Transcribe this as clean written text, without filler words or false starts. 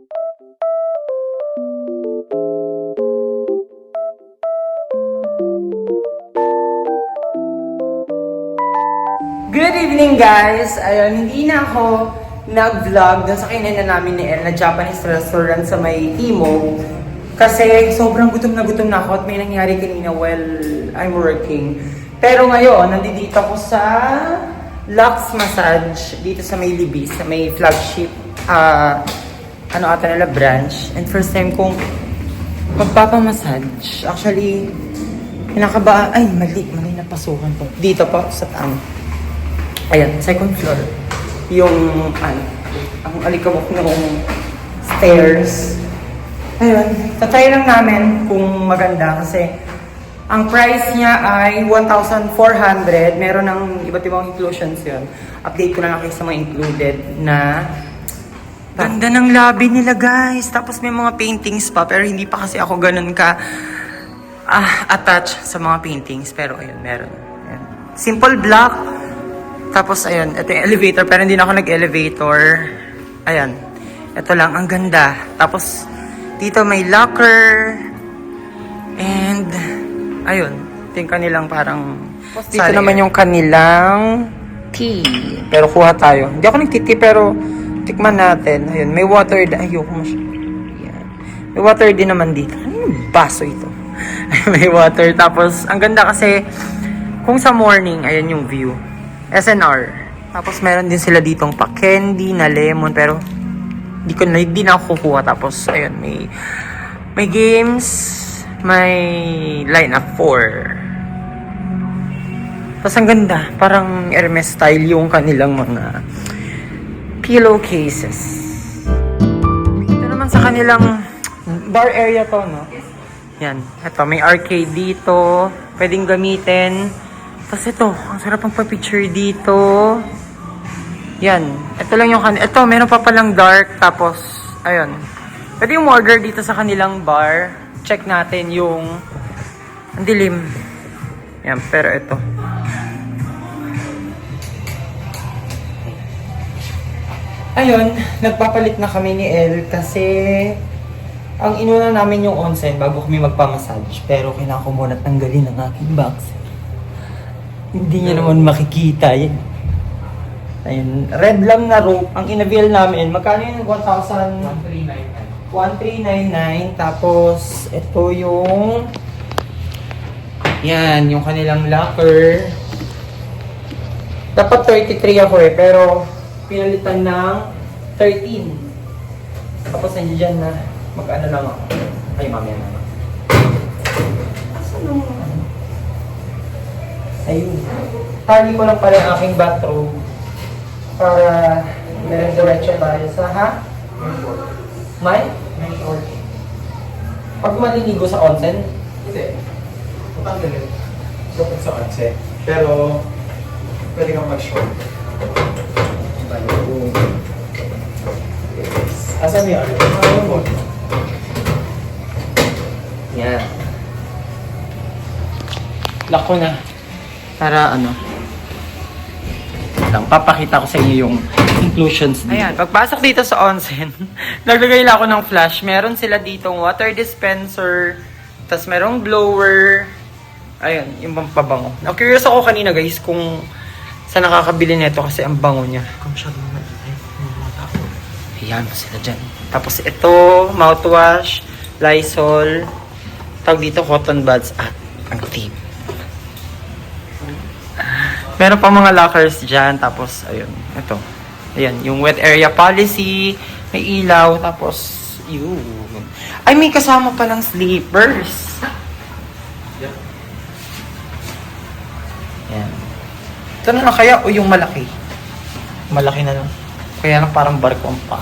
Good evening guys! Ayun, hindi na ako nag-vlog dun sa kainan namin ni El na Japanese restaurant sa may Timog. Kasi sobrang gutom na ako at may nangyari kanina while I'm working. Pero ngayon, nandito ako sa Lux Massage dito sa may Libis, sa may flagship ata nila branch. And first time kong magpapamassage. Actually, mali na pasukan po. Dito po sa ayan, second floor. Yung, ang alikabok ng stairs. Ayun, tatry lang namin kung maganda kasi ang price niya ay 1,400. Meron ng iba't ibang inclusions yun. Update ko na lang kayo sa mga included na ganda ng lobby nila guys. Tapos may mga paintings pa pero hindi pa kasi ako ganun ka attached sa mga paintings. Pero ayun, meron. Ayan. Simple block. Tapos, ayun, ito yung elevator, pero hindi na ako nag-elevator. Ayan, ito lang, ang ganda. Tapos, dito may locker. And, ayun, ito yung kanilang parang... Tapos, dito naman yung kanilang tea. Pero kuha tayo. Hindi ako nagtiti, pero tikman natin. Ayun, may water. Ayoko masyadong. May water din naman dito. Ano yung baso ito? May water. Tapos, ang ganda kasi, kung sa morning, ayan yung view. SNR. Tapos meron din sila ditong pa-candy na lemon pero hindi na ako kukuha. Tapos ayun, may games, may line up 4. Tapos ang ganda, parang Hermes style yung kanilang mga pillowcases. Ito naman sa kanilang bar area to, no? Yan, ito may arcade dito, pwedeng gamitin. Tapos ito, ang sarap ang pa-picture dito. Yan. Ito lang yung ito, meron pa palang dark. Tapos, ayun. Pwede yung order dito sa kanilang bar. Check natin yung ang dilim. Yan, pero ito. Ayun, nagpapalit na kami ni El kasi ang inuna namin yung onsen bago kami magpamassage. Pero kailangan ko muna tanggalin ang aking box. Hindi niya naman makikita yan. Ayun, red lang na rope. Ang in-avail namin, magkano yun? 1,399. 1,399. Tapos, ito yung yan, yung kanilang locker. Dapat 33 ako pero pinalitan ng 13. Tapos, nandiyan na. Mag-ano lang ako. Ay, mamaya na. Saan yung ayun. Tali ko lang pala yung aking bathrobe para diretso tayo sa May short. Pag maliligo sa onsen? Hindi. Matanggalin. Dapat sa onsen. Pero, pwede kang mag-short. Asan yung ano? Ano mo? Yan. Lock ko na. Para papakita ko sa inyo yung inclusions dito. Ayan, pagpasok dito sa onsen, naglagay lang ako ng flash. Meron sila ditong water dispenser, tas merong blower. Ayun, yung pampabango. Now, curious ako kanina guys kung saan nakakabili nito kasi ang bango niya. Kung masyado naman yung mga tao. Ayan, sila dyan. Tapos ito, mouthwash, Lysol, tawag dito cotton buds at ang tip. Meron pa mga lockers dyan. Tapos, ayun. Ito. Ayan. Yung wet area policy. May ilaw. Tapos, yun. Ay, may kasama palang sleepers. Yeah. Ayan. Ito na lang kaya o yung malaki? Malaki na lang. Kaya lang parang barko ang pa.